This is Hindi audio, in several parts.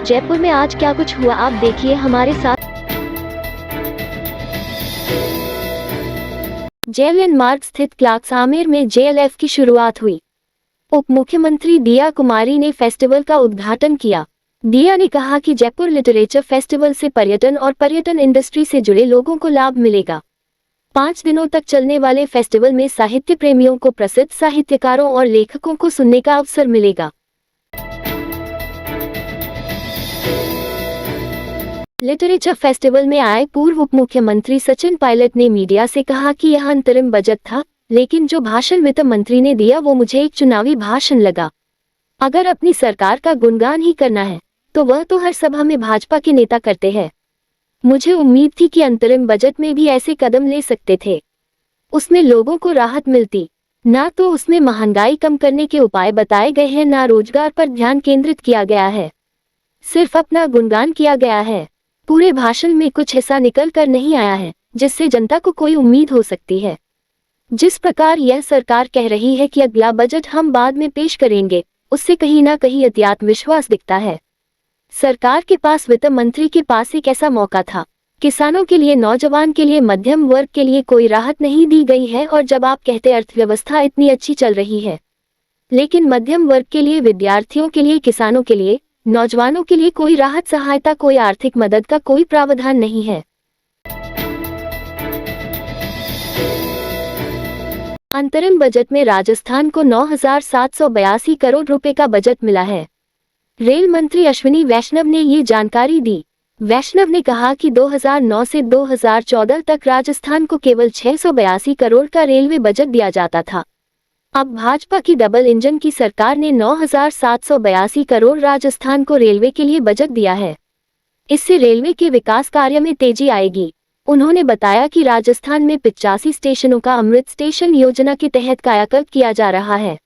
जयपुर में आज क्या कुछ हुआ, आप देखिए हमारे साथ। जेएलएन मार्ग स्थित क्लार्क्स आमेर में जेएलएफ की शुरुआत हुई। उप मुख्यमंत्री दिया कुमारी ने फेस्टिवल का उद्घाटन किया। दिया ने कहा कि जयपुर लिटरेचर फेस्टिवल से पर्यटन और पर्यटन इंडस्ट्री से जुड़े लोगों को लाभ मिलेगा। 5 दिनों तक चलने वाले फेस्टिवल में साहित्य प्रेमियों को प्रसिद्ध साहित्यकारों और लेखकों को सुनने का अवसर मिलेगा। लिटरेचर फेस्टिवल में आए पूर्व उप मुख्यमंत्री सचिन पायलट ने मीडिया से कहा कि यह अंतरिम बजट था, लेकिन जो भाषण वित्त मंत्री ने दिया वो मुझे एक चुनावी भाषण लगा। अगर अपनी सरकार का गुणगान ही करना है तो वह तो हर सभा में भाजपा के नेता करते हैं। मुझे उम्मीद थी कि अंतरिम बजट में भी ऐसे कदम ले सकते थे। उसमें लोगों को राहत मिलती। ना तो उसमें महंगाई कम करने के उपाय बताए गए हैं, ना रोजगार पर ध्यान केंद्रित किया गया है। सिर्फ अपना गुणगान किया गया है। पूरे भाषण में कुछ ऐसा निकल कर नहीं आया है जिससे जनता को कोई उम्मीद हो सकती है। जिस प्रकार यह सरकार कह रही है कि अगला बजट हम बाद में पेश करेंगे, उससे कहीं ना कहीं अत्यात्म विश्वास दिखता है। सरकार के पास, वित्त मंत्री के पास एक ऐसा मौका था। किसानों के लिए, नौजवान के लिए, मध्यम वर्ग के लिए कोई राहत नहीं दी गई है। और जब आप कहते अर्थव्यवस्था इतनी अच्छी चल रही है, लेकिन मध्यम वर्ग के लिए, विद्यार्थियों के लिए, किसानों के लिए, नौजवानों के लिए कोई राहत, सहायता, कोई आर्थिक मदद का कोई प्रावधान नहीं है। अंतरिम बजट में राजस्थान को 9,782 करोड़ रुपए का बजट मिला है। रेल मंत्री अश्विनी वैष्णव ने ये जानकारी दी। वैष्णव ने कहा कि 2009 से 2014 तक राजस्थान को केवल 682 करोड़ का रेलवे बजट दिया जाता था। अब भाजपा की डबल इंजन की सरकार ने 9,782 करोड़ राजस्थान को रेलवे के लिए बजट दिया है। इससे रेलवे के विकास कार्य में तेजी आएगी। उन्होंने बताया कि राजस्थान में 85 स्टेशनों का अमृत स्टेशन योजना के तहत कायाकल्प किया जा रहा है।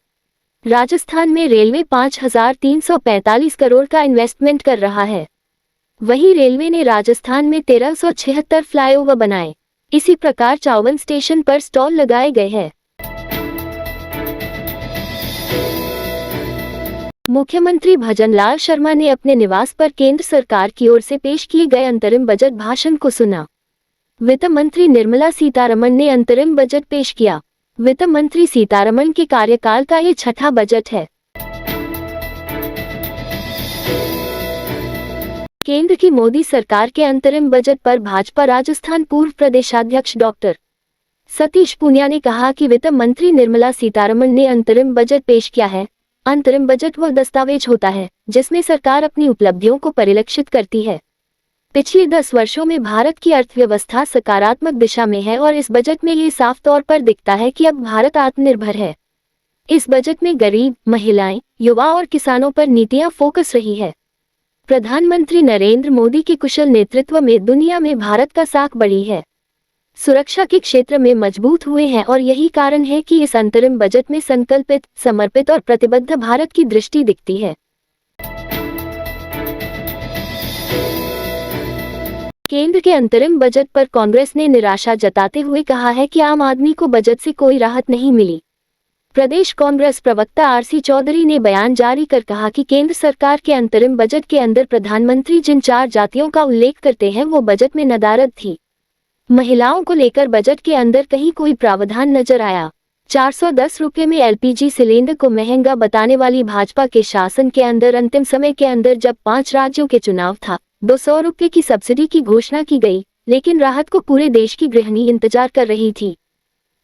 राजस्थान में रेलवे 5,345 करोड़ का इन्वेस्टमेंट कर रहा है। वहीं रेलवे ने राजस्थान में 1,376 फ्लाईओवर बनाए। इसी प्रकार 54 स्टेशन पर स्टॉल लगाए गए हैं। मुख्यमंत्री भजनलाल शर्मा ने अपने निवास पर केंद्र सरकार की ओर से पेश किए गए अंतरिम बजट भाषण को सुना। वित्त मंत्री निर्मला सीतारमण ने अंतरिम बजट पेश किया। वित्त मंत्री सीतारमण के कार्यकाल का ये छठा बजट है। केंद्र की मोदी सरकार के अंतरिम बजट पर भाजपा राजस्थान पूर्व प्रदेशाध्यक्ष डॉक्टर सतीश पूनिया ने कहा कि वित्त मंत्री निर्मला सीतारमण ने अंतरिम बजट पेश किया है। अंतरिम बजट वह दस्तावेज होता है जिसमें सरकार अपनी उपलब्धियों को परिलक्षित करती है। पिछले 10 वर्षों में भारत की अर्थव्यवस्था सकारात्मक दिशा में है और इस बजट में ये साफ तौर पर दिखता है कि अब भारत आत्मनिर्भर है। इस बजट में गरीब, महिलाएं, युवा और किसानों पर नीतियां फोकस रही है। प्रधानमंत्री नरेंद्र मोदी के कुशल नेतृत्व में दुनिया में भारत का साख बढ़ी है। सुरक्षा के क्षेत्र में मजबूत हुए हैं और यही कारण है कि इस अंतरिम बजट में संकल्पित, समर्पित और प्रतिबद्ध भारत की दृष्टि दिखती है। केंद्र के अंतरिम बजट पर कांग्रेस ने निराशा जताते हुए कहा है कि आम आदमी को बजट से कोई राहत नहीं मिली। प्रदेश कांग्रेस प्रवक्ता आरसी चौधरी ने बयान जारी कर कहा कि केंद्र सरकार के अंतरिम बजट के अंदर प्रधानमंत्री जिन 4 जातियों का उल्लेख करते हैं वो बजट में नदारद थी। महिलाओं को लेकर बजट के अंदर कहीं कोई प्रावधान नजर आया। 410 रुपये में एलपीजी सिलेंडर को महंगा बताने वाली भाजपा के शासन के अंदर अंतिम समय के अंदर जब 5 राज्यों के चुनाव था, 200 रुपये की सब्सिडी की घोषणा की गई, लेकिन राहत को पूरे देश की गृहिणी इंतजार कर रही थी।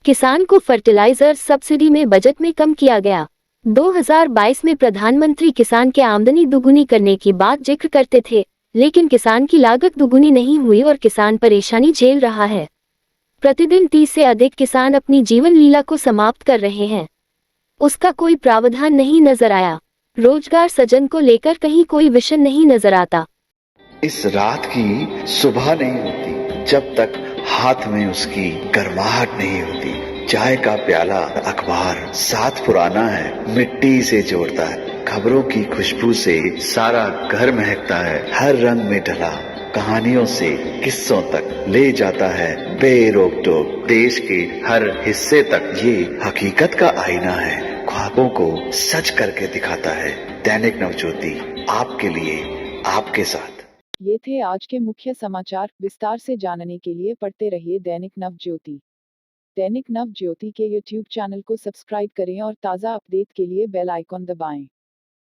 किसान को फर्टिलाइजर सब्सिडी में बजट में कम किया गया। 2022 में प्रधानमंत्री किसान के आमदनी दुगुनी करने की बात जिक्र करते थे, लेकिन किसान की लागत दुगुनी नहीं हुई और किसान परेशानी झेल रहा है। प्रतिदिन 30 से अधिक किसान अपनी जीवन लीला को समाप्त कर रहे हैं। उसका कोई प्रावधान नहीं नजर आया। रोजगार सृजन को लेकर कहीं कोई विजन नहीं नजर आता। इस रात की सुबह नहीं होती जब तक हाथ में उसकी गर्माहट नहीं होती। चाय का प्याला, अखबार साथ पुराना है, मिट्टी से जोड़ता है। खबरों की खुशबू से सारा घर महकता है। हर रंग में ढला कहानियों से किस्सों तक ले जाता है बेरोक टोक। देश के हर हिस्से तक ये हकीकत का आईना है। ख्वाबों को सच करके दिखाता है। दैनिक नवज्योति आपके लिए आपके साथ। ये थे आज के मुख्य समाचार। विस्तार से जानने के लिए पढ़ते रहिए दैनिक नवज्योति। दैनिक नवज्योति के YouTube चैनल को सब्सक्राइब करें और ताज़ा अपडेट के लिए बेल आइकॉन दबाएं।